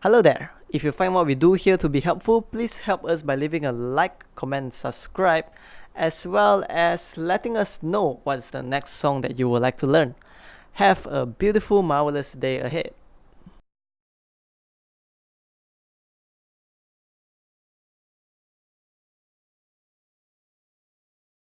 Hello there. If you find what we do here to be helpful, please help us by leaving a like, comment, subscribe, as well as letting us know what's the next song that you would like to learn. Have a beautiful, marvelous day ahead.